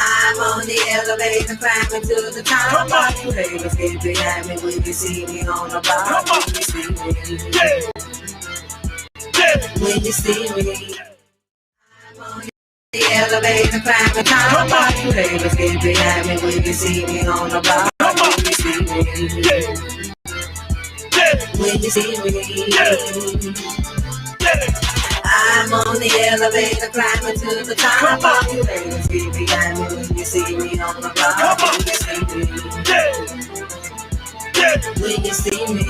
I'm on the elevator, climbing to the top. Come on, you haters get behind me when you see me on the block. Come on. When you see me, when you see me. I'm on the elevator, climbing top. Come on, you haters get behind me when you see me on the block. Come on, when you see me, when you see me. I'm on the elevator, climbing to the top. Come on, you haters get behind me when you see me on the block. Come on, when you see me, when you see me.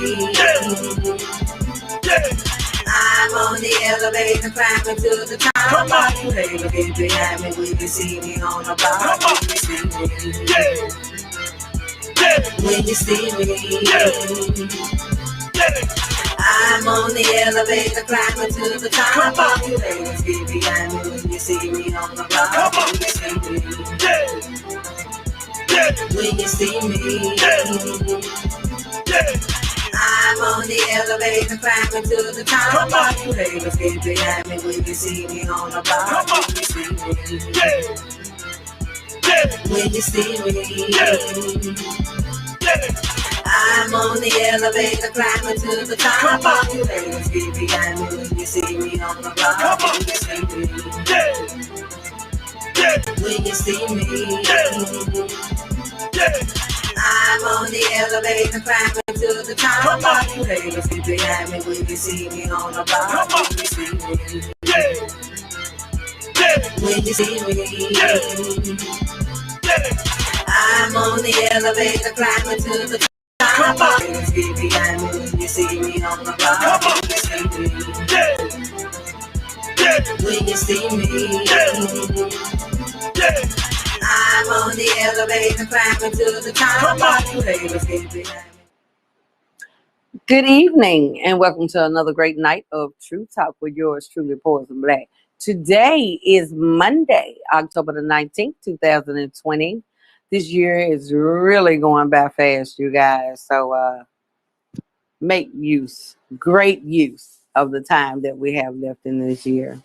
I'm on the elevator, climbing to the top. Come on, you haters get behind me when you see me on the block. Come on, when you see me, when you see me. I'm on the elevator, climbing to the top. Come on, you haters get behind me when you see me on the block. Come on, when you see me, when you see me. I'm on the elevator, climbing to the top. Come on, you haters get behind me when you see me on the block. Come on, when you see me, when you see me. I'm on the elevator, climbing to the top. Come on, you haters get behind me when you see me on the block. Come on, when you see me, when you see me. I'm on the elevator, climbing to the top. Come on, you haters get behind me when you see me on the block. Come on, when you see me, when you see me. I'm on the elevator, climbing to the top. Come on, haters get behind me when you see me on the block. Come on, when you see me, when you see me. I'm on the elevator, climbing to the top. Come on, you haters get behind me. Good evening, and welcome to another great night of True Talk with yours truly, Poyzun Blaq. Today is Monday, October the 19th, 2020. This year is really going by fast, you guys. So make great use of the time that we have left in this year.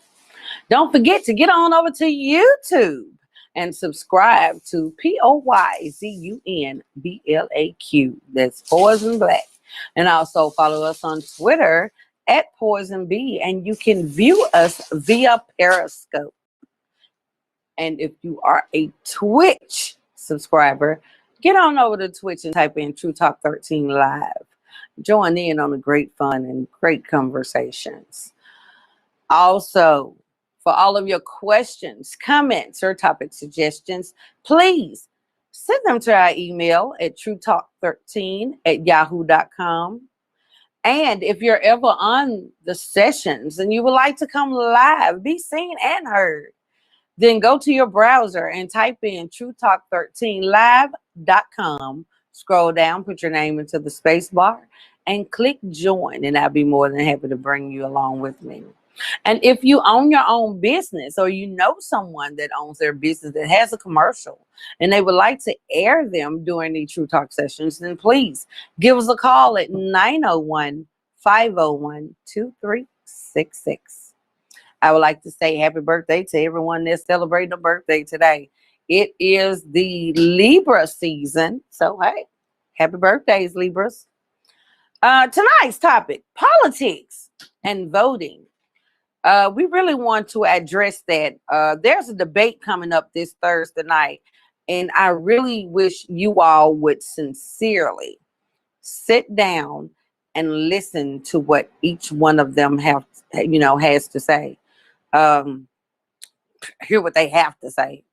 Don't forget to get on over to YouTube and subscribe to Poyzun Blaq. That's Poyzun Blaq. And also follow us on Twitter at Poyzun B. And you can view us via Periscope. And if you are a Twitch subscriber, get on over to Twitch and type in True Talk 13 Live. Join in on the great fun and great conversations. Also, for all of your questions, comments, or topic suggestions, please send them to our email at truetalk13@yahoo.com. And if you're ever on the sessions and you would like to come live, be seen and heard, then go to your browser and type in truetalk13live.com. Scroll down, put your name into the space bar, and click join. And I'll be more than happy to bring you along with me. And if you own your own business or you know someone that owns their business that has a commercial and they would like to air them during the True Talk sessions, then please give us a call at 901-501-2366. I would like to say happy birthday to everyone that's celebrating a birthday today. It is the Libra season. So, hey, happy birthdays, Libras. Tonight's topic, politics and voting. We really want to address that. There's a debate coming up this Thursday night, and I really wish you all would sincerely sit down and listen to what each one of them has to say. Hear what they have to say.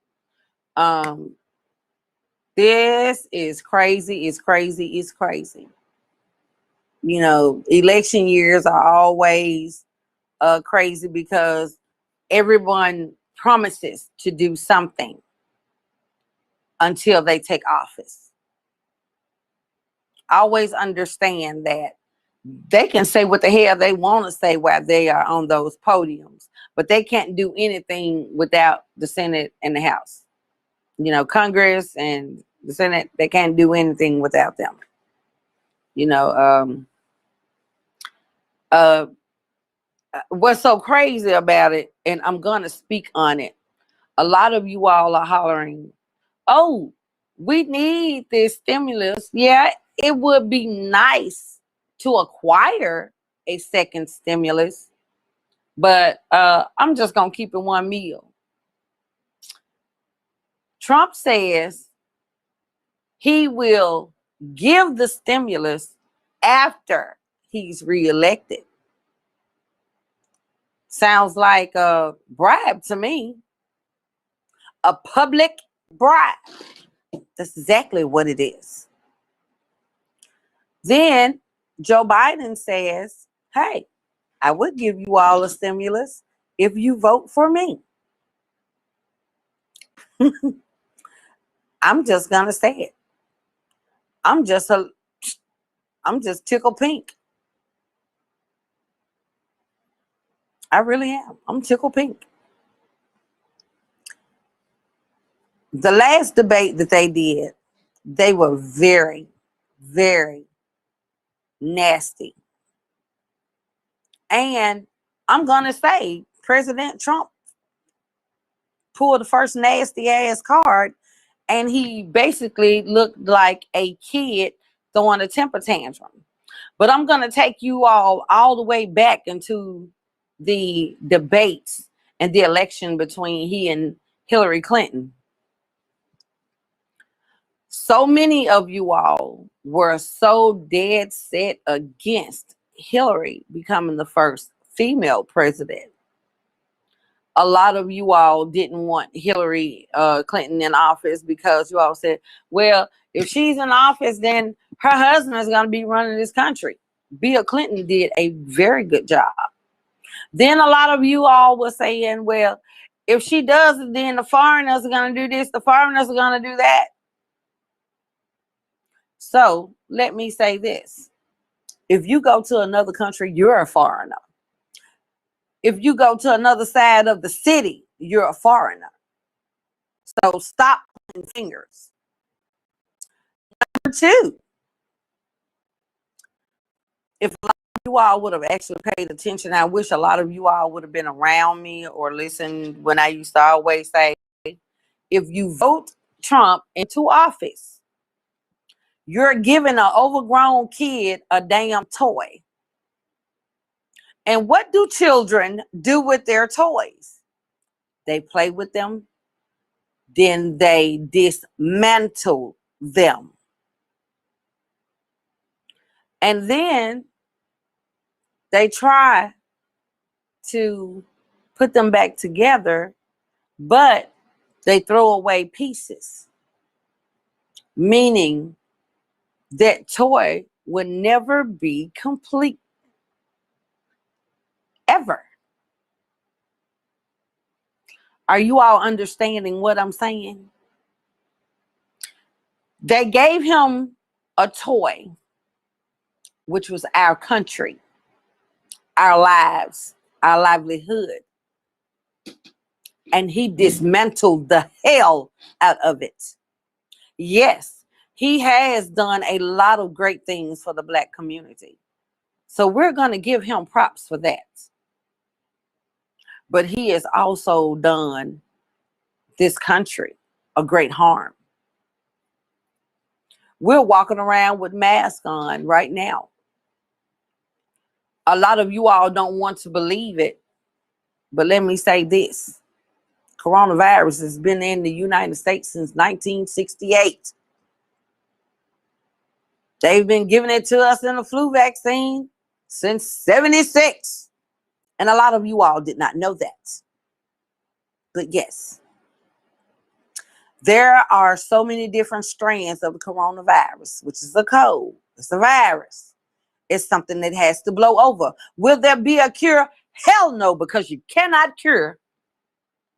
This is crazy. It's crazy. It's crazy. You know, election years are always crazy because everyone promises to do something until they take office. Always understand that they can say what the hell they want to say while they are on those podiums, but they can't do anything without the Senate and the House. You know, Congress and the Senate, they can't do anything without them. You know, what's so crazy about it, and I'm going to speak on it, A lot of you all are hollering, oh, we need this stimulus. Yeah, it would be nice to acquire a second stimulus, but I'm just going to keep it one meal. Trump says he will give the stimulus after he's reelected. Sounds like a bribe to me. A public bribe. That's exactly what it is. Then Joe Biden says, hey, I would give you all a stimulus if you vote for me. I'm just going to say it. I'm just tickle pink. I really am. I'm tickle pink. The last debate that they did, they were very, very nasty. And I'm going to say President Trump pulled the first nasty ass card, and he basically looked like a kid throwing a temper tantrum. But I'm going to take you all the way back into the debates and the election between he and Hillary Clinton. So many of you all were so dead set against Hillary becoming the first female president. A lot of you all didn't want Hillary Clinton in office because you all said, well, if she's in office, then her husband is going to be running this country. Bill Clinton did a very good job. Then a lot of you all were saying, well, if she does it, then the foreigners are going to do this, the foreigners are going to do that. So let me say this. If you go to another country, you're a foreigner. If you go to another side of the city, you're a foreigner. So stop pointing fingers. Number two, if a lot of you all would have actually paid attention, I wish a lot of you all would have been around me or listened when I used to always say, if you vote Trump into office, you're giving an overgrown kid a damn toy. And what do children do with their toys? They play with them, then they dismantle them. And then they try to put them back together, but they throw away pieces, meaning that toy would never be complete, ever. Are you all understanding what I'm saying? They gave him a toy, which was our country, our lives, our livelihood. And he dismantled the hell out of it. Yes, he has done a lot of great things for the Black community. So we're going to give him props for that. But he has also done this country a great harm. We're walking around with masks on right now. A lot of you all don't want to believe it, but let me say this. Coronavirus has been in the United States since 1968. They've been giving it to us in the flu vaccine since 76. And a lot of you all did not know that. But yes, there are so many different strands of the coronavirus, which is a cold. It's a virus. It's something that has to blow over. Will there be a cure? Hell no, because you cannot cure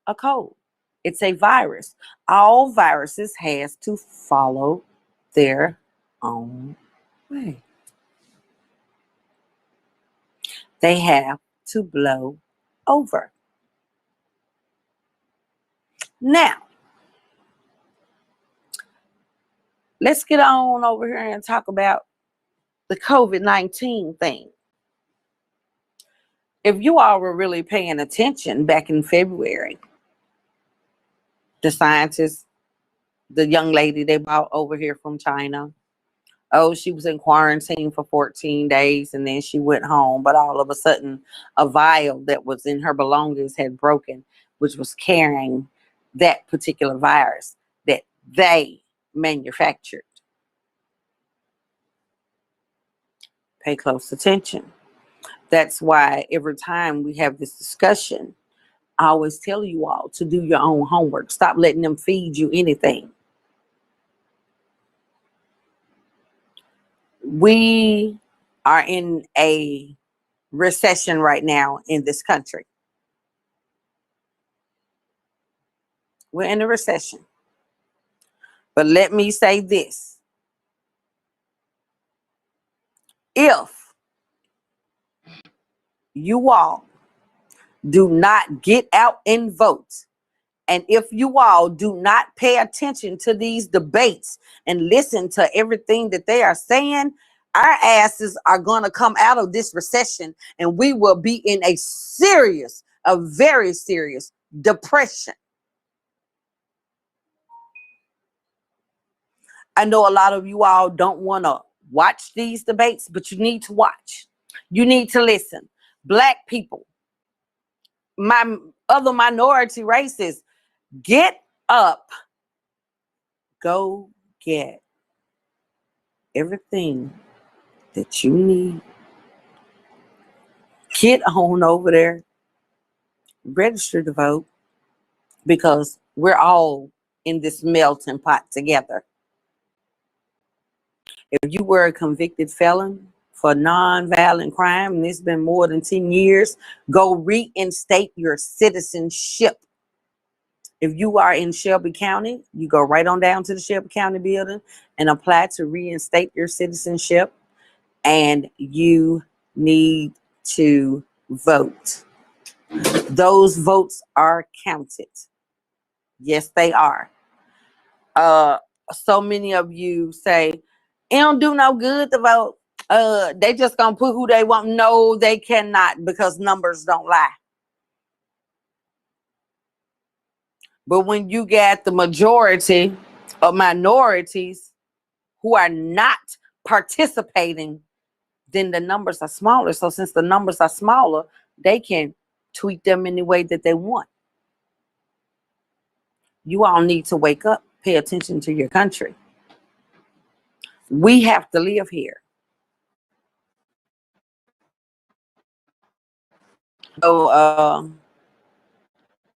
a cold. It's a virus. All viruses has to follow their own way. They have to blow over. Now, let's get on over here and talk about the COVID-19 thing. If you all were really paying attention back in February, The scientist, the young lady they brought over here from China. Oh, she was in quarantine for 14 days and then she went home. But all of a sudden, a vial that was in her belongings had broken, which was carrying that particular virus that they manufactured. Pay close attention. That's why every time we have this discussion, I always tell you all to do your own homework. Stop letting them feed you anything. We are in a recession right now in this country. We're in a recession. But let me say this. If you all do not get out and vote, and if you all do not pay attention to these debates and listen to everything that they are saying, our asses are going to come out of this recession and we will be in a very serious depression. I know a lot of you all don't want to watch these debates, but you need to watch. You need to listen. Black people, my other minority races, get up. Go get everything that you need. Get on over there. Register to vote because we're all in this melting pot together. If you were a convicted felon for non-violent crime and it's been more than 10 years, go reinstate your citizenship. If you are in Shelby County, you go right on down to the Shelby County building and apply to reinstate your citizenship, and you need to vote. Those votes are counted. Yes, they are. So many of you say, it don't do no good to vote. They just gonna put who they want. No, they cannot, because numbers don't lie. But when you get the majority of minorities who are not participating, then the numbers are smaller. So since the numbers are smaller, they can tweak them any way that they want. You all need to wake up, pay attention to your country. We have to live here. So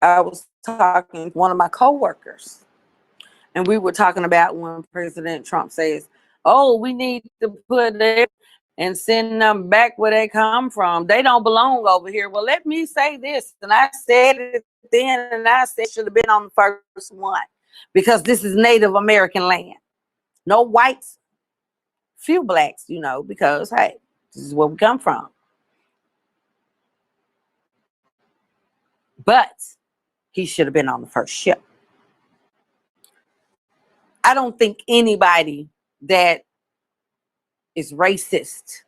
I was talking to one of my coworkers, and we were talking about when President Trump says, "Oh, we need to put it and send them back where they come from. They don't belong over here." Well, let me say this, and I said it then, and I said it should have been on the first one, because this is Native American land. No whites, few blacks, because hey, this is where we come from. But he should have been on the first ship. I don't think anybody that is racist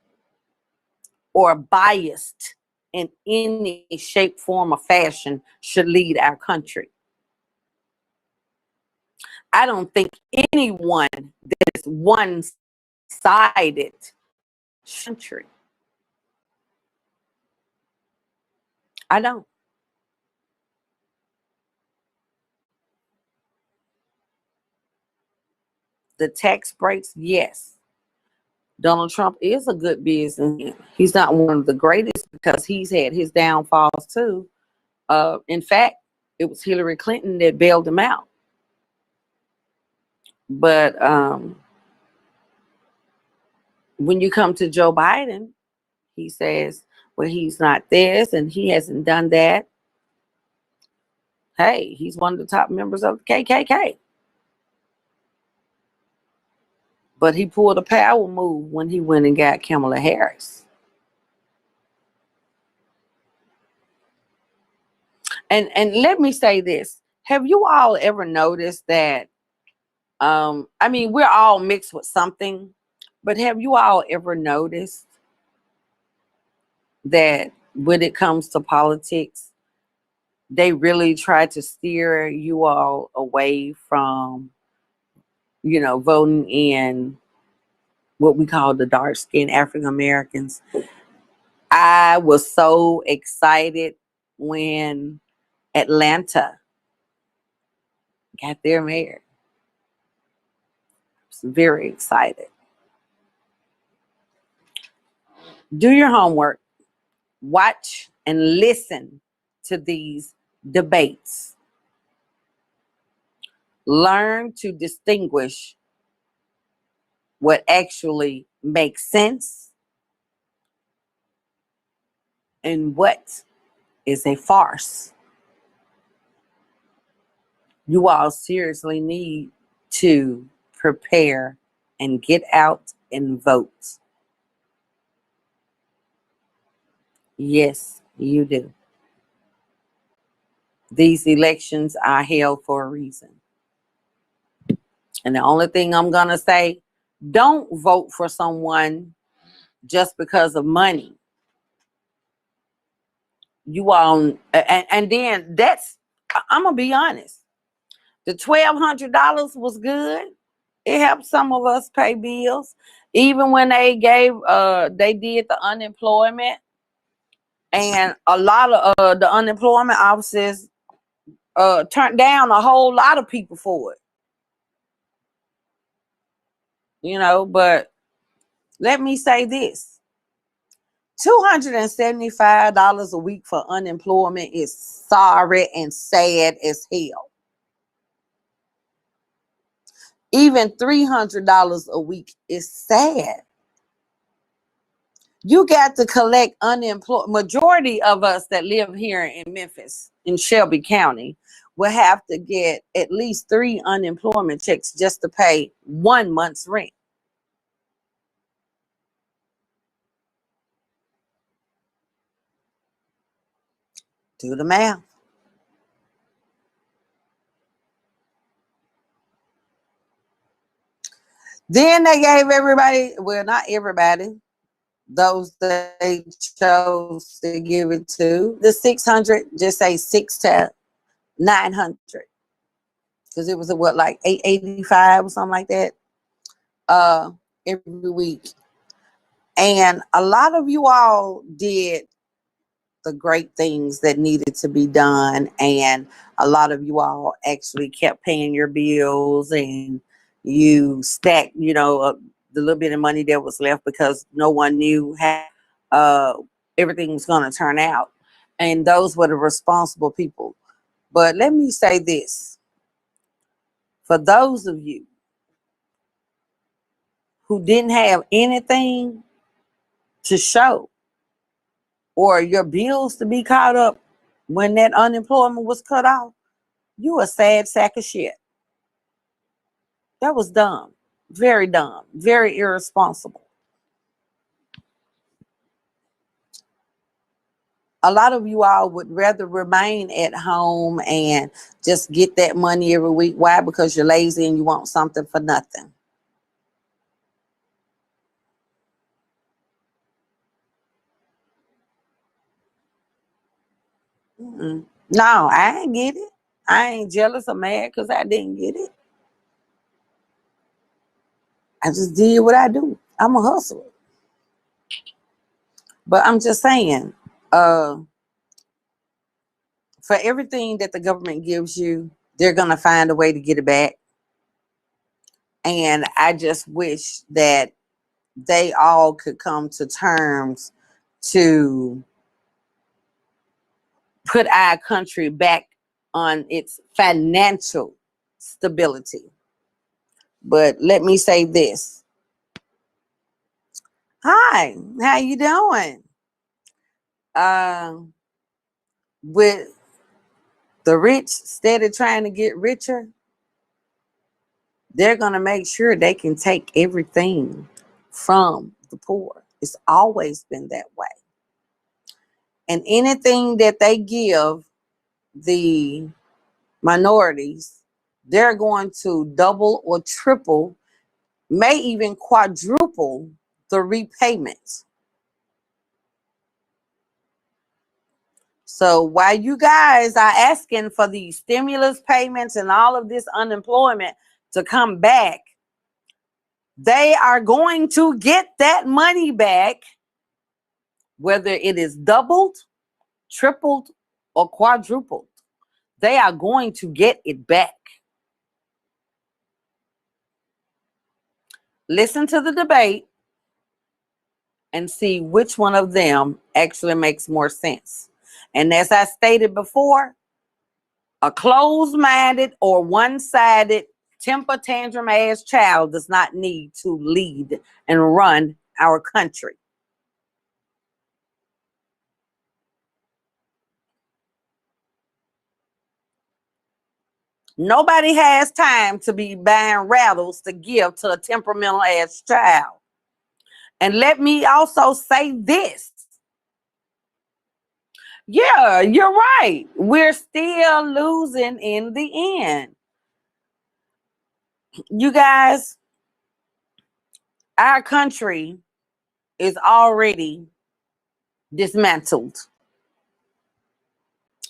or biased in any shape, form, or fashion should lead our country. I don't think anyone that is one-sided country. I don't. The tax breaks, yes. Donald Trump is a good businessman. He's not one of the greatest because he's had his downfalls too. In fact, it was Hillary Clinton that bailed him out. But when you come to Joe Biden, he says, well, he's not this and he hasn't done that. Hey, he's one of the top members of the KKK. But he pulled a power move when he went and got Kamala Harris. And let me say this. Have you all ever noticed that, we're all mixed with something, but have you all ever noticed that when it comes to politics, they really try to steer you all away from, voting in what we call the dark skinned African Americans. I was so excited when Atlanta got their mayor. I was very excited. Do your homework. Watch and listen to these debates. Learn to distinguish what actually makes sense and what is a farce. You all seriously need to prepare and get out and vote. Yes, you do. These elections are held for a reason. And the only thing I'm going to say, don't vote for someone just because of money. You all, and then I'm going to be honest. The $1,200 was good. It helped some of us pay bills. Even when they did the unemployment, and a lot of the unemployment offices turned down a whole lot of people for it. But let me say this. $275 a week for unemployment is sorry and sad as hell. Even $300 a week is sad. You got to collect unemployment. Majority of us that live here in Memphis, in Shelby County, will have to get at least 3 unemployment checks just to pay 1 month's rent. Do the math. Then they gave everybody, well, not everybody, those that they chose to give it to, the 600, just say 6 to 900, because it was like 885 or something like that, every week. And a lot of you all did the great things that needed to be done, and a lot of you all actually kept paying your bills, and you stacked, the little bit of money that was left, because no one knew how everything was going to turn out, and those were the responsible people. But let me say this: for those of you who didn't have anything to show, or your bills to be caught up when that unemployment was cut off, you a sad sack of shit. That was dumb. Very dumb. Very irresponsible. A lot of you all would rather remain at home and just get that money every week. Why? Because you're lazy and you want something for nothing. No, I ain't get it. I ain't jealous or mad because I didn't get it. I just did what I do. I'm a hustler. But I'm just saying, for everything that the government gives you, they're going to find a way to get it back. And I just wish that they all could come to terms to put our country back on its financial stability. But let me say this. Hi, how you doing? With the rich steady trying to get richer, they're going to make sure they can take everything from the poor. It's always been that way. And anything that they give the minorities, they're going to double or triple, may even quadruple the repayments. So while you guys are asking for these stimulus payments and all of this unemployment to come back, they are going to get that money back, whether it is doubled, tripled, or quadrupled. They are going to get it back. Listen to the debate and see which one of them actually makes more sense. And as I stated before, a closed-minded or one-sided temper tantrum ass child does not need to lead and run our country. Nobody has time to be buying rattles to give to a temperamental ass child. And let me also say this. Yeah, you're right. We're still losing in the end. You guys, our country is already dismantled.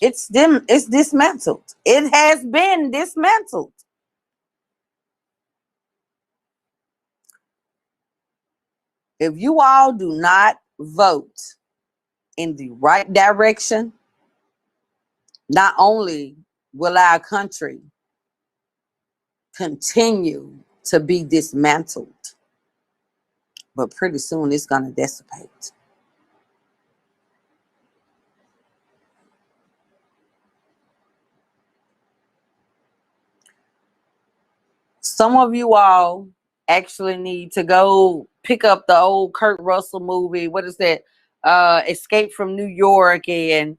It's dismantled. It has been dismantled. If you all do not vote in the right direction, not only will our country continue to be dismantled, but pretty soon it's going to dissipate. Some of you all actually need to go pick up the old Kurt Russell movie. What is that? Escape from New York and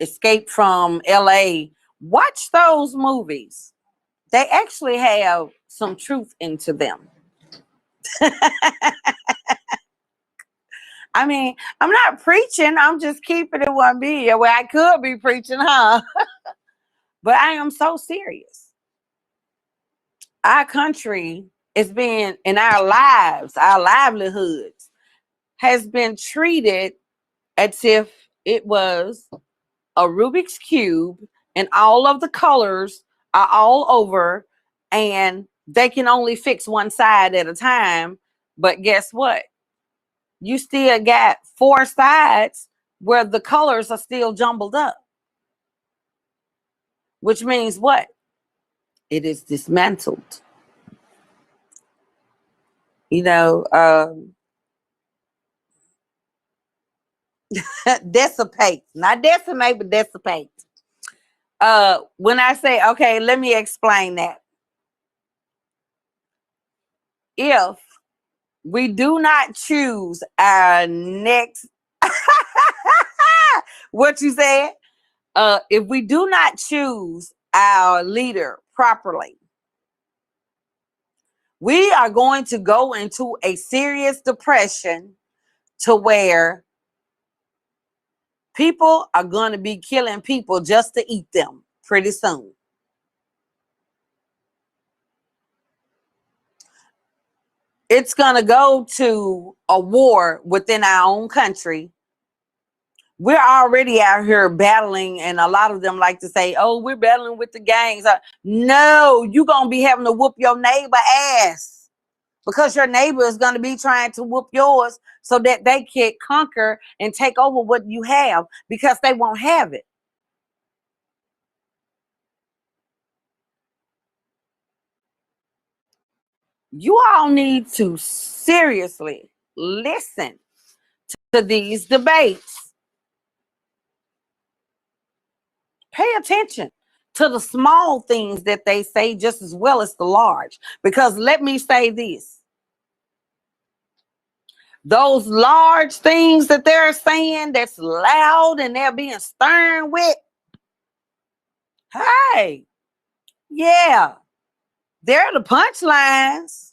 Escape from LA. Watch those movies. They actually have some truth into them. I mean, I'm not preaching. I'm just keeping it 1B. Well, I could be preaching, huh? But I am so serious. Our country is being, in our lives, our livelihoods, has been treated as if it was a Rubik's Cube and all of the colors are all over and they can only fix one side at a time. But guess what? You still got 4 sides where the colors are still jumbled up. Which means what? It is dismantled. You know, dissipate. Not decimate, but dissipate. When I say, okay, let me explain that. If we do not choose our next, what you said? If we do not choose our leader properly, we are going to go into a serious depression to where people are going to be killing people just to eat them pretty soon. It's going to go to a war within our own country. We're already out here battling, and a lot of them like to say, oh, we're battling with the gangs. No, you're going to be having to whoop your neighbor ass because your neighbor is going to be trying to whoop yours so that they can conquer and take over what you have because they won't have it. You all need to seriously listen to these debates. Pay attention to the small things that they say just as well as the large. Because let me say this. Those large things that they're saying that's loud and they're being stern with. Hey, yeah, they're the punchlines.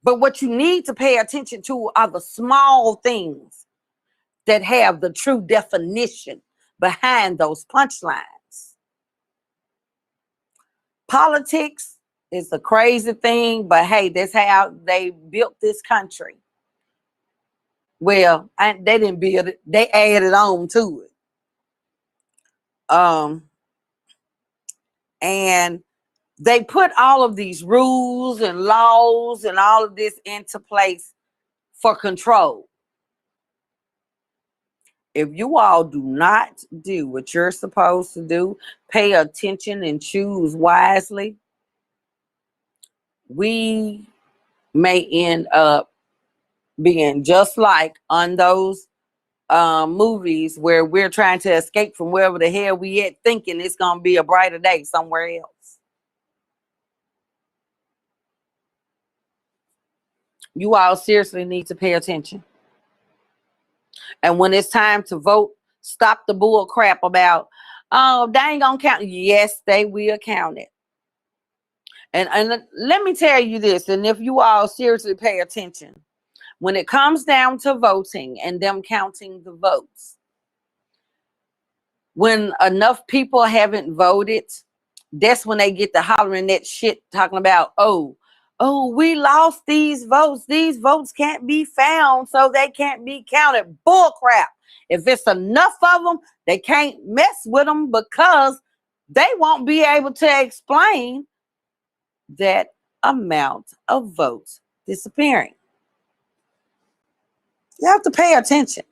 But what you need to pay attention to are the small things that have the true definition behind those punchlines. Politics is a crazy thing, but hey, that's how they built this country. Well, they didn't build it. They added on to it. And they put all of these rules and laws and all of this into place for control. If you all do not do what you're supposed to do, pay attention and choose wisely, we may end up being just like on those movies where we're trying to escape from wherever the hell we at, thinking it's going to be a brighter day somewhere else. You all seriously need to pay attention. And when it's time to vote, stop the bull crap about, oh, they ain't gonna count. Yes, they will count it. And let me tell you this, and if you all seriously pay attention, when it comes down to voting and them counting the votes, when enough people haven't voted, that's when they get to hollering that shit, talking about, oh, we lost these votes. These votes can't be found, so they can't be counted. Bull crap. If it's enough of them, they can't mess with them because they won't be able to explain that amount of votes disappearing. You have to pay attention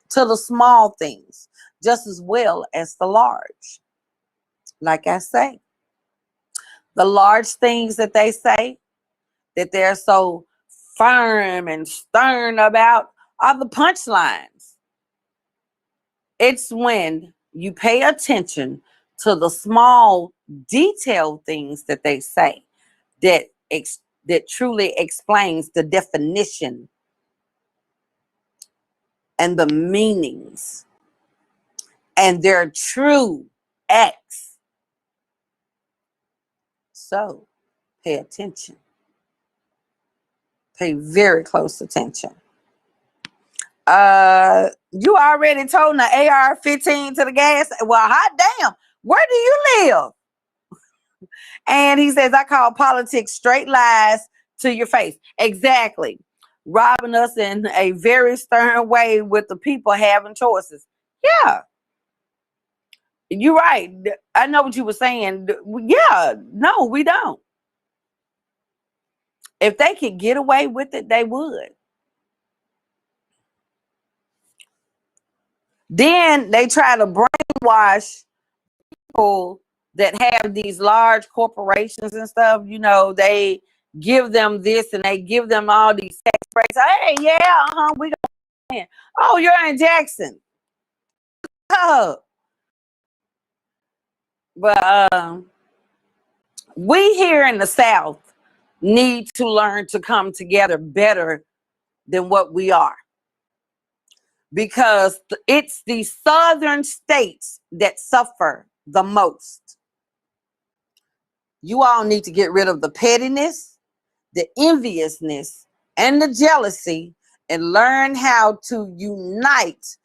to the small things just as well as the large. Like I say, the large things that they say that they're so firm and stern about are the punchlines. It's when you pay attention to the small detailed things that they say that truly explains the definition and the meanings and their true acts. So pay attention. Pay very close attention. You already told the AR-15 to the gas. Well, hot damn, where do you live? And he says, I call politics straight lies to your face. Exactly. Robbing us in a very stern way with the people having choices. Yeah. You're right. I know what you were saying. Yeah. No, we don't. If they could get away with it, they would. Then they try to brainwash people that have these large corporations and stuff. You know, they give them this and they give them all these tax breaks. Hey, yeah, we got. Oh, you're in Jackson. Oh. But we here in the South need to learn to come together better than what we are. Because it's the southern states that suffer the most. You all need to get rid of the pettiness, the enviousness, and the jealousy, and learn how to unite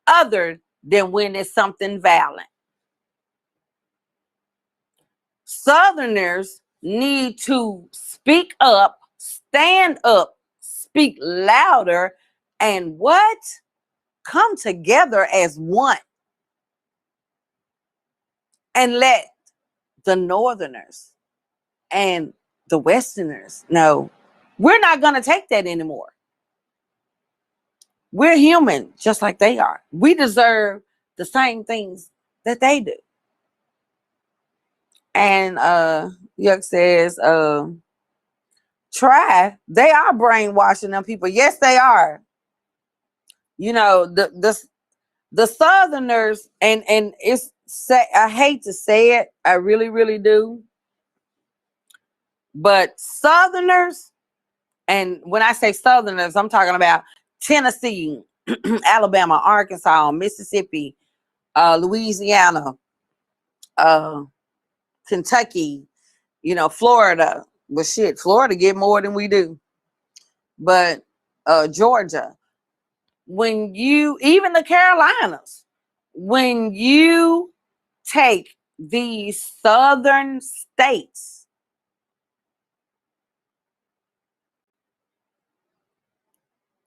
other than when it's something violent. Southerners need to speak up, stand up, speak louder, and what? Come together as one. And let the Northerners and the Westerners know we're not going to take that anymore. We're human just like they are. We deserve the same things that they do. And Yuck says, try. They are brainwashing them people. Yes, they are. You know, the Southerners, and it's I hate to say it, I really, really do. But Southerners, and when I say Southerners, I'm talking about Tennessee, Alabama, Arkansas, Mississippi, Louisiana, Kentucky, Florida. Well, shit, Florida get more than we do. But Georgia, even the Carolinas, when you take these southern states,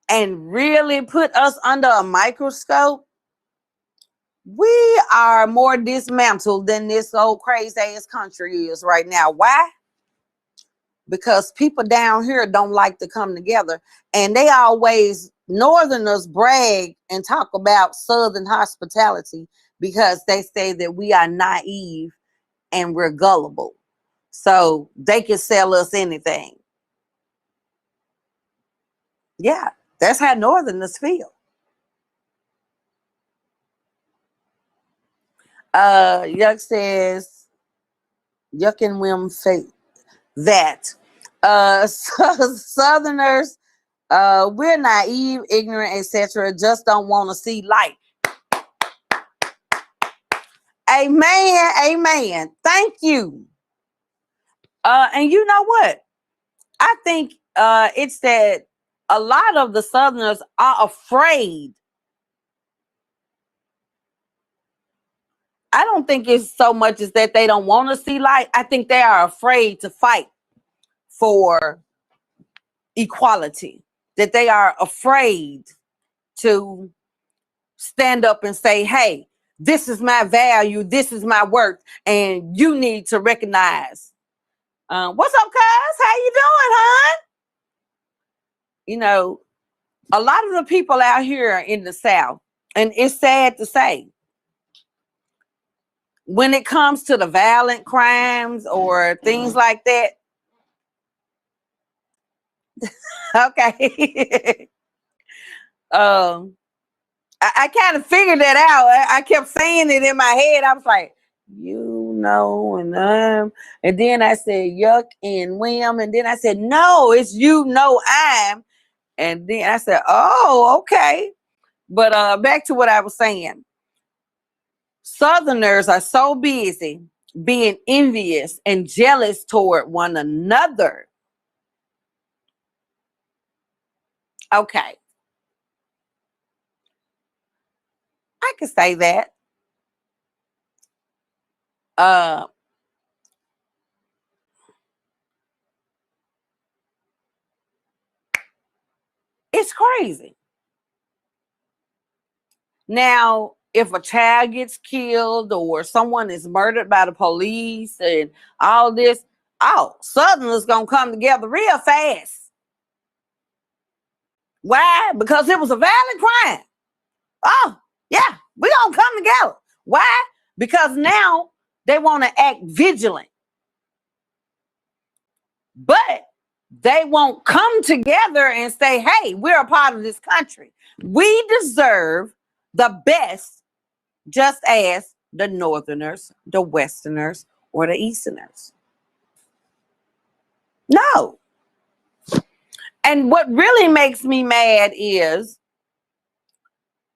and really put us under a microscope, we are more dismantled than this old crazy ass country is right now. Why? Because people down here don't like to come together, and they always, Northerners brag and talk about Southern hospitality because they say that we are naive and we're gullible, so they can sell us anything. Yeah, that's how Northerners feel. Yuck says, Yuck and Wim fate that. Southerners, we're naive, ignorant, etc. Just don't want to see light. Amen. Amen. Thank you. And you know what? I think it's that a lot of the Southerners are afraid. I don't think it's so much as that they don't want to see light. I think they are afraid to fight for equality, that they are afraid to stand up and say, hey, this is my value, this is my worth, and you need to recognize. What's up, cuz? How you doing, hon? You know, a lot of the people out here in the South, and it's sad to say, when it comes to the violent crimes or things like that, okay, I kind of figured that out. I kept saying it in my head. I was like, and then I said yuck and wham, and then I said no, it's I'm, and then I said, oh, okay. But back to what I was saying. Southerners are so busy being envious and jealous toward one another. Okay, I could say that. It's crazy. Now, if a child gets killed or someone is murdered by the police and all this, oh, Southerners gonna come together real fast. Why? Because it was a violent crime. Oh, yeah, we gonna come together. Why? Because now they want to act vigilant. But they won't come together and say, hey, we're a part of this country. We deserve the best, just as the Northerners, the Westerners, or the Easterners. No. And what really makes me mad is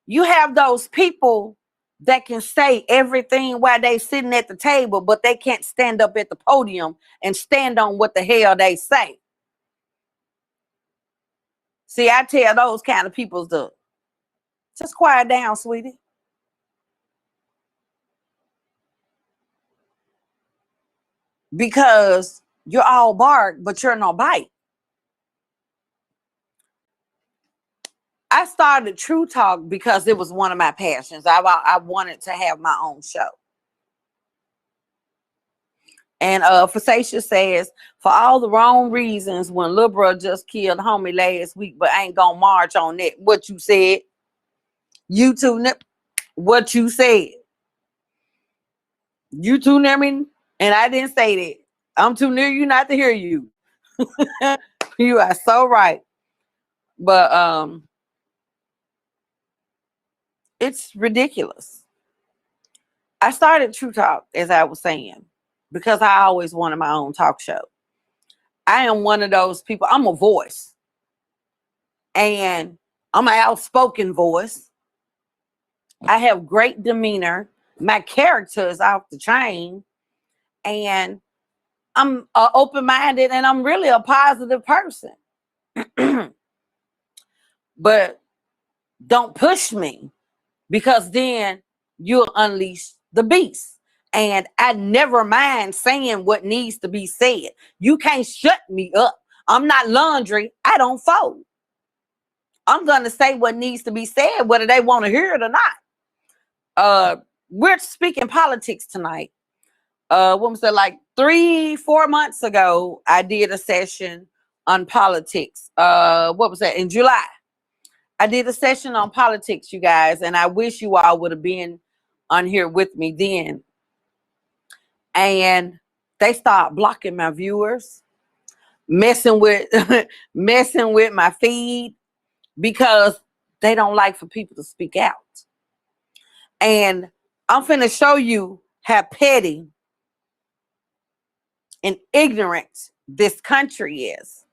you have those people that can say everything while they sitting at the table, but they can't stand up at the podium and stand on what the hell they say. See, I tell those kind of people to just quiet down, sweetie. Because you're all bark, but you're no bite. I started Truetalk because it was one of my passions. I wanted to have my own show. And Facetious says, for all the wrong reasons, when Lil Bro just killed homie last week, but ain't gonna march on it. What you said? You too, what you said? You too near me? And I didn't say that. I'm too near you not to hear you. You are so right. But it's ridiculous. I started Truetalk, as I was saying, because I always wanted my own talk show. I am one of those people. I'm a voice. And I'm an outspoken voice. I have great demeanor. My character is off the chain. And I'm open-minded, and I'm really a positive person. But don't push me, because then you'll unleash the beast. And I never mind saying what needs to be said. You can't shut me up. I'm not laundry. I don't fold. I'm going to say what needs to be said, whether they want to hear it or not. We're speaking politics tonight. What was it, like 3-4 months ago? I did a session on politics. What was that, in July? I did a session on politics, you guys, and I wish you all would have been on here with me then. And they start blocking my viewers, messing with messing with my feed, because they don't like for people to speak out. And I'm finna show you how petty and ignorant this country is.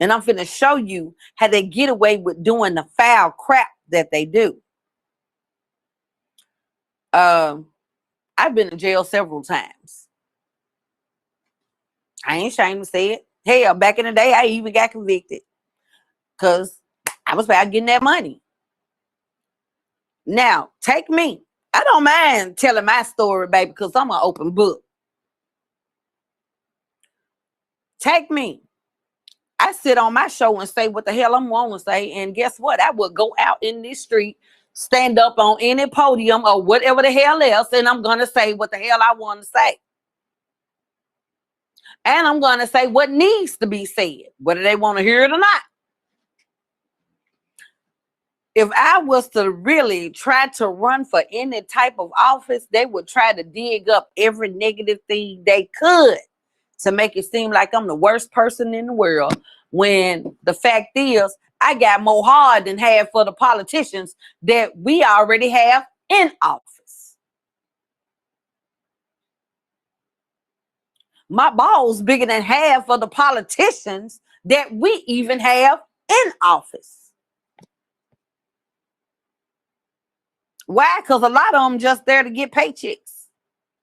And I'm finna show you how they get away with doing the foul crap that they do. I've been in jail several times. I ain't ashamed to say it. Hell, back in the day, I even got convicted because I was about getting that money. Now, take me. I don't mind telling my story, baby, because I'm an open book. Take me. I sit on my show and say what the hell I'm want to say. And guess what? I will go out in this street, stand up on any podium or whatever the hell else, and I'm going to say what the hell I want to say. And I'm going to say what needs to be said, whether they want to hear it or not. If I was to really try to run for any type of office, they would try to dig up every negative thing they could to make it seem like I'm the worst person in the world, when the fact is I got more hard than half for the politicians that we already have in office. My balls bigger than half of the politicians that we even have in office. Why? Because a lot of them just there to get paychecks.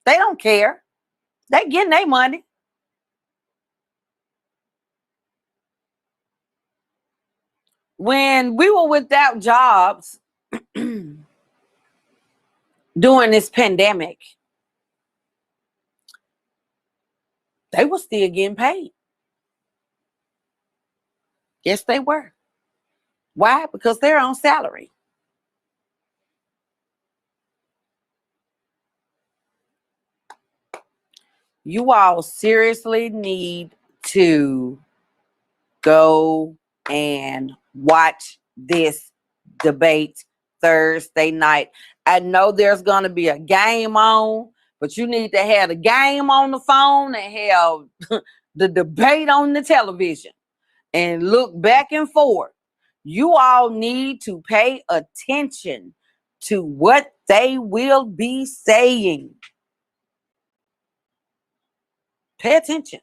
They don't care. They getting their money. When we were without jobs during this pandemic, they were still getting paid. Yes, they were. Why? Because they're on salary. You all seriously need to go and watch this debate Thursday night. I know there's going to be a game on, but you need to have the game on the phone and have the debate on the television and look back and forth. You all need to pay attention to what they will be saying. Pay attention.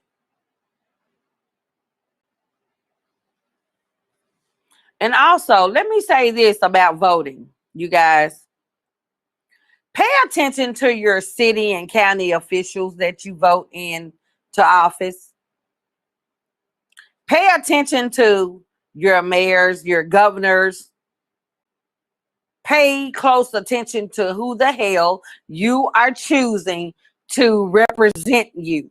And also, let me say this about voting, you guys. Pay attention to your city and county officials that you vote in to office. Pay attention to your mayors, your governors. Pay close attention to who the hell you are choosing to represent you.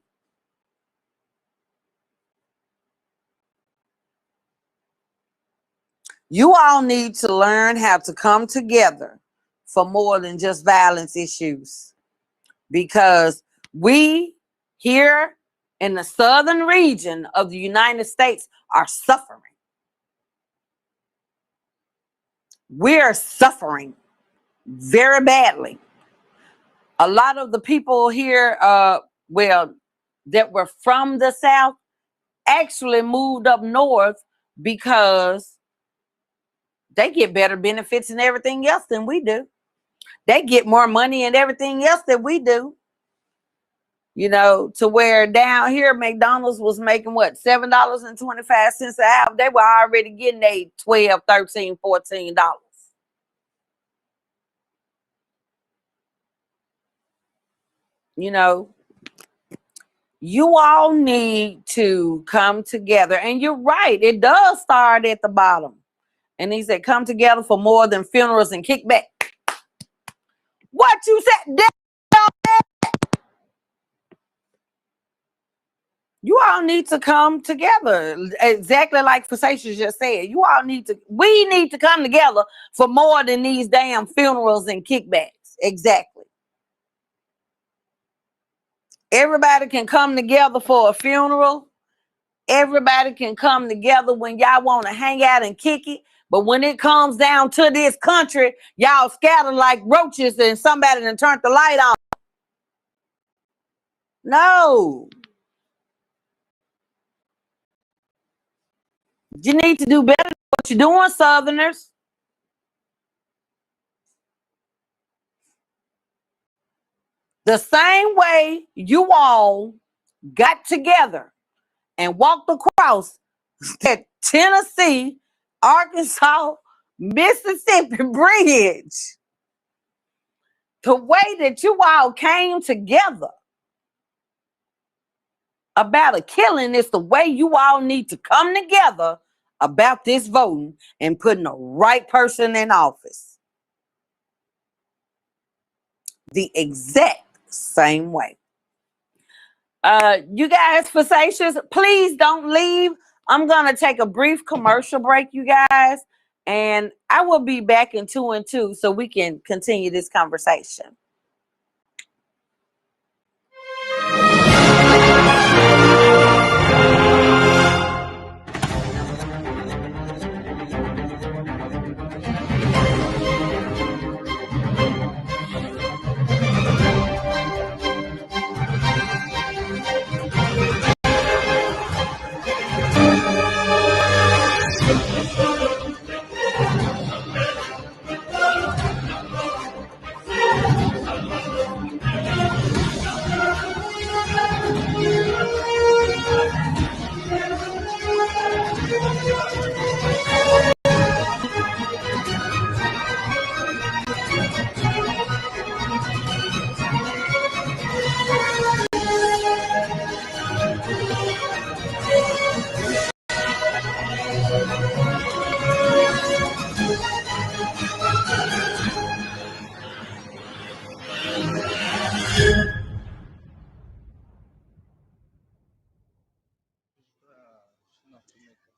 You all need to learn how to come together for more than just violence issues, because we here in the southern region of the United States are suffering. We're suffering very badly. A lot of the people here, that were from the South actually moved up north because they get better benefits and everything else than we do. They get more money and everything else that we do. You know, to where down here McDonald's was making what, $7.25 an hour. They were already getting $12, $13, $14. You know, you all need to come together. And you're right, it does start at the bottom. And he said, come together for more than funerals and kickback. What you said? You all need to come together. Exactly like Facetious just said. We need to come together for more than these damn funerals and kickbacks. Exactly. Everybody can come together for a funeral. Everybody can come together when y'all want to hang out and kick it. But when it comes down to this country, y'all scatter like roaches and somebody done turned the light on. No. You need to do better than what you're doing, Southerners. The same way you all got together and walked across that Tennessee, Arkansas, Mississippi bridge, the way that you all came together about a killing is the way you all need to come together about this voting and putting the right person in office. The exact same way. You guys, Facetious, please don't leave. I'm going to take a brief commercial break, you guys, and I will be back in 2 and 2 so we can continue this conversation.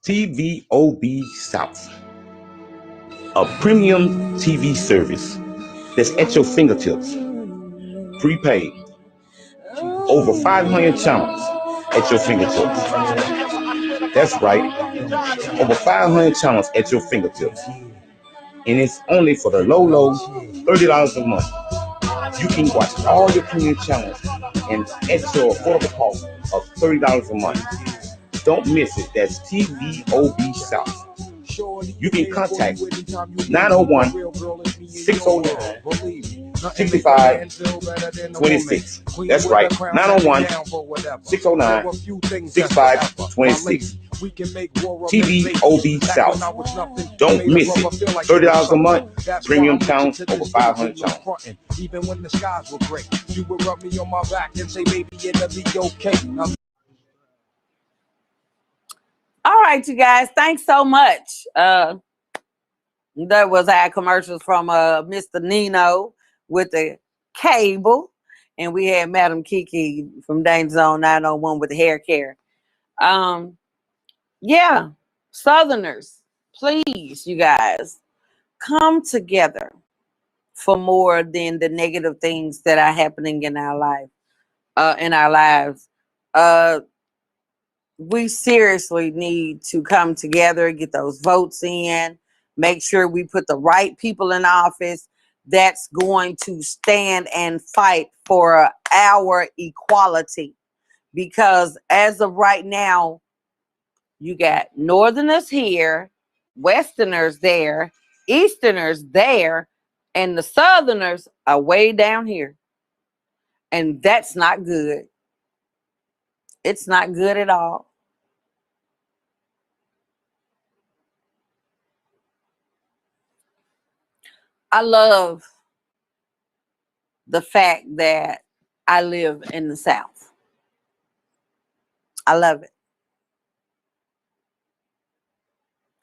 TVOB South, a premium TV service that's at your fingertips, prepaid, over 500 channels at your fingertips. That's right, over 500 channels at your fingertips, and it's only for the low $30 a month. You can watch all your premium channels and at your affordable cost of $30 a month. Don't miss it. That's TVOB South. You can contact 901-609-6526. That's right, 901-609-6526. TVOB South. Don't miss it. $30 a month, premium channels, over 500 channels. Even when the skies were gray, you would rub me on my back and say, baby, it'll be okay. All right, you guys, thanks so much. That was our commercials from Mr. Nino with the cable, and we had Madam Kiki from Danger Zone 901 with the hair care. Yeah, Southerners, please, you guys, come together for more than the negative things that are happening in our life, in our lives. We seriously need to come together, get those votes in, make sure we put the right people in office that's going to stand and fight for our equality. Because as of right now, you got Northerners here, Westerners there, Easterners there, and the Southerners are way down here. And that's not good. It's not good at all. I love the fact that I live in the South. I love it.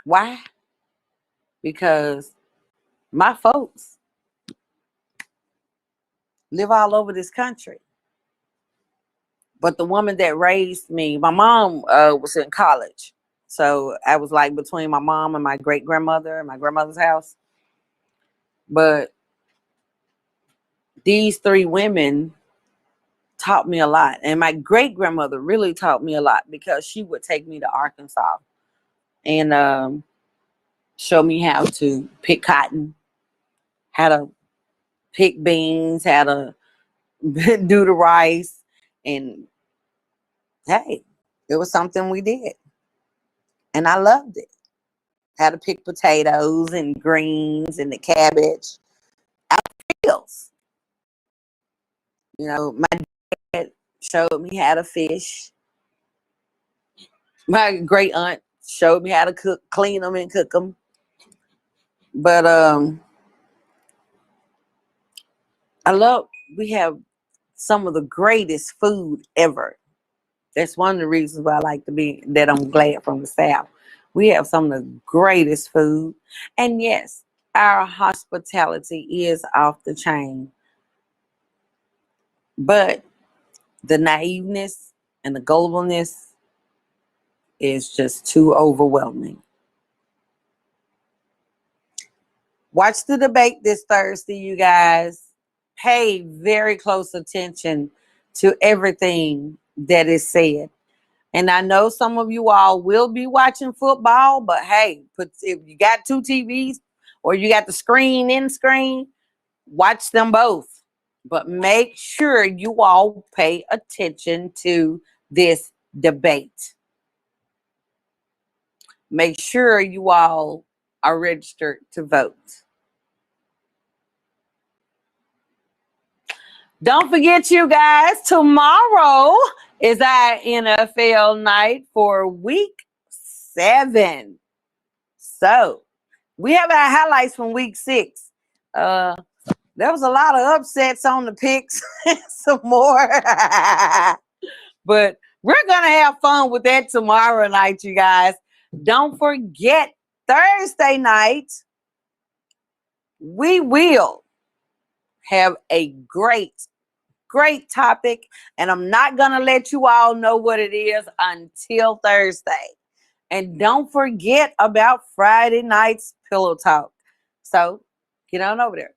Why? Because my folks live all over this country. But the woman that raised me, my mom was in college. So I was like between my mom and my great grandmother in my grandmother's house. But these three women taught me a lot. And my great grandmother really taught me a lot because she would take me to Arkansas and show me how to pick cotton, how to pick beans, how to do the rice. And hey, it was something we did. And I loved it. How to pick potatoes and greens and the cabbage out of the fields. You know, my dad showed me how to fish. My great aunt showed me how to cook, clean them and cook them. But we have some of the greatest food ever. That's one of the reasons why I like to be, that I'm glad from the South. We have some of the greatest food. And yes, our hospitality is off the chain. But the naiveness and the globalness is just too overwhelming. Watch the debate this Thursday, you guys. Pay very close attention to everything that is said. And I know some of you all will be watching football, but hey, if you got two TVs or you got the screen, watch them both. But make sure you all pay attention to this debate. Make sure you all are registered to vote. Don't forget, you guys, tomorrow is our NFL night for week 7. So we have our highlights from week 6. There was a lot of upsets on the picks, some more. But we're going to have fun with that tomorrow night, you guys. Don't forget, Thursday night, we will have a great topic, and I'm not going to let you all know what it is until Thursday. And don't forget about Friday night's Pillow Talk. So get on over there.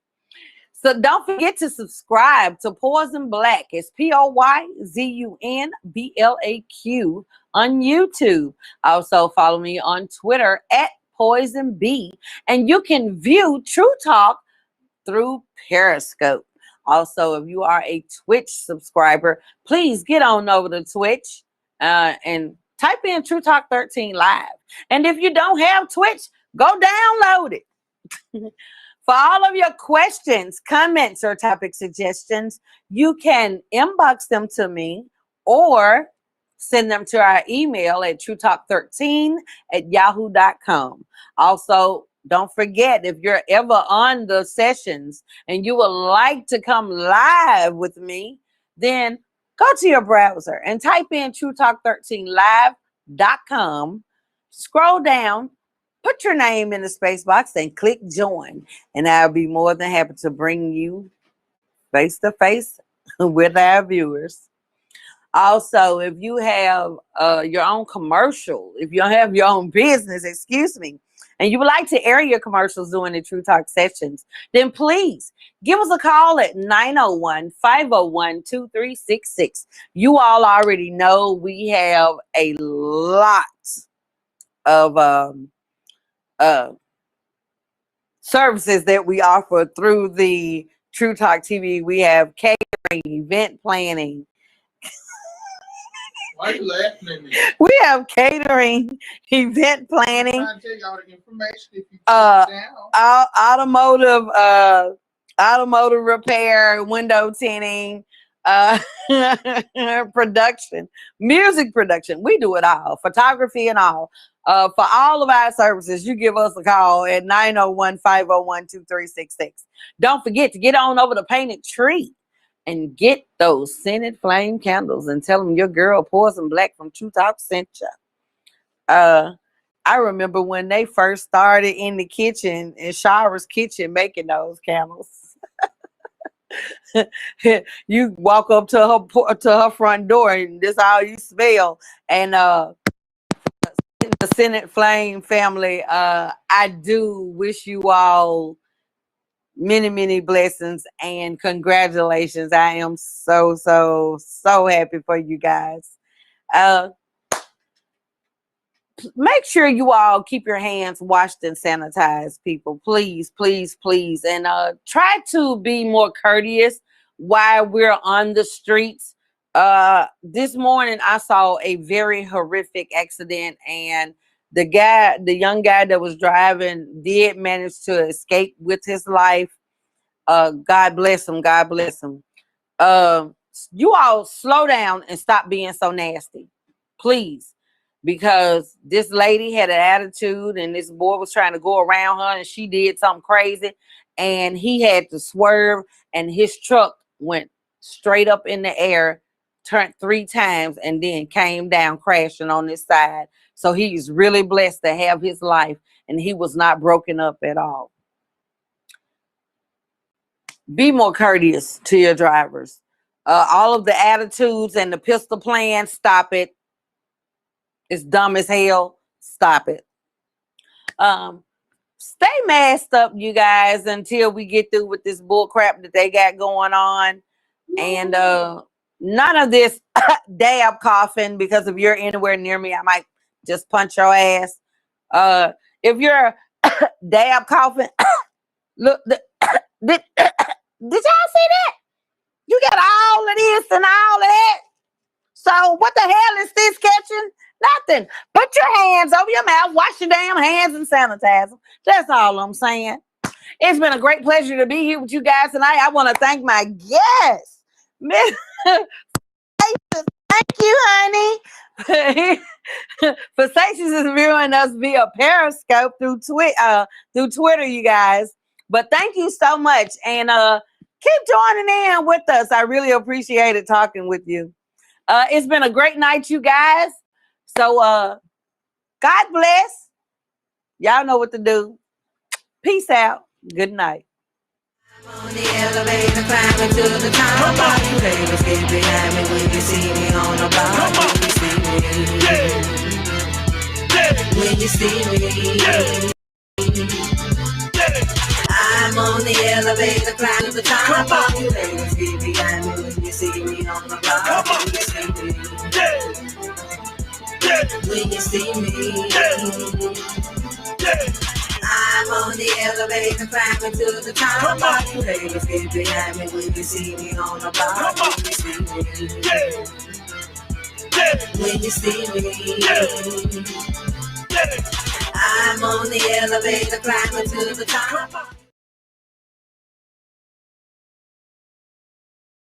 So don't forget to subscribe to Poyzun Blaq. It's Poyzun Blaq on YouTube. Also follow me on Twitter at PoyzunB. And you can view Truetalk through Periscope. Also, if you are a Twitch subscriber, please get on over to Twitch and type in Truetalk 13 Live. And if you don't have Twitch, go download it. For all of your questions, comments, or topic suggestions, you can inbox them to me or send them to our email at truetalk13@yahoo.com. Also, don't forget, if you're ever on the sessions and you would like to come live with me, then go to your browser and type in truetalk13live.com. Scroll down, put your name in the space box and click join. And I'll be more than happy to bring you face to face with our viewers. Also, if you have your own commercial, if you have your own business, and you would like to air your commercials during the True Talk sessions, then please give us a call at 901-501-2366. You all already know we have a lot of services that we offer through the True Talk TV. We have catering, event planning. Why are you laughing at me? We have catering, event planning. I'm trying to tell y'all the information if you put it down. Automotive repair, window tinting, production, music production. We do it all, photography and all. For all of our services, you give us a call at 901-501-2366. Don't forget to get on over to Painted Tree and get those scented flame candles and tell them your girl Poyzun Blaq from True Talk sent you. I remember when they first started in the kitchen, in Shara's kitchen, making those candles. You walk up to her front door, and this all you smell. And the Senate Flame family, I do wish you all many, many blessings and congratulations. I am so, so, so happy for you guys. Make sure you all keep your hands washed and sanitized, people. Please, please, please. And try to be more courteous while we're on the streets. This morning I saw a very horrific accident, and the young guy that was driving did manage to escape with his life. God bless him. God bless him. You all slow down and stop being so nasty, please, because this lady had an attitude, and this boy was trying to go around her, and she did something crazy, and he had to swerve, and his truck went straight up in the air, turned 3 times, and then came down crashing on this side. So he's really blessed to have his life, and he was not broken up at all. Be more courteous to your drivers. All of the attitudes and the pistol plan, stop it. It's dumb as hell. Stop it. Stay masked up, you guys, until we get through with this bull crap that they got going on. And none of this dab coughing, because if you're anywhere near me, I might just punch your ass. If you're dab coughing, look, did y'all see that? You got all of this and all of that. So what the hell is this catching? Nothing. Put your hands over your mouth, wash your damn hands, and sanitize them. That's all I'm saying. It's been a great pleasure to be here with you guys tonight. I want to thank my guests. Miss Thank you, honey. Facetious is viewing us via Periscope through Twitter, you guys. But thank you so much. And keep joining in with us. I really appreciate it talking with you. It's been a great night, you guys. So God bless. Y'all know what to do. Peace out. Good night. I'm on the elevator climbing to the top. All you ladies get behind me when you see me on the block. When you see me. I'm on the elevator climbing to the top. All you ladies get behind me when you see me on the block. When you see me. I'm on the elevator climbing to the top. All you ladies get behind me when you see me on the block. When you see me. I'm on the elevator climbing to the top.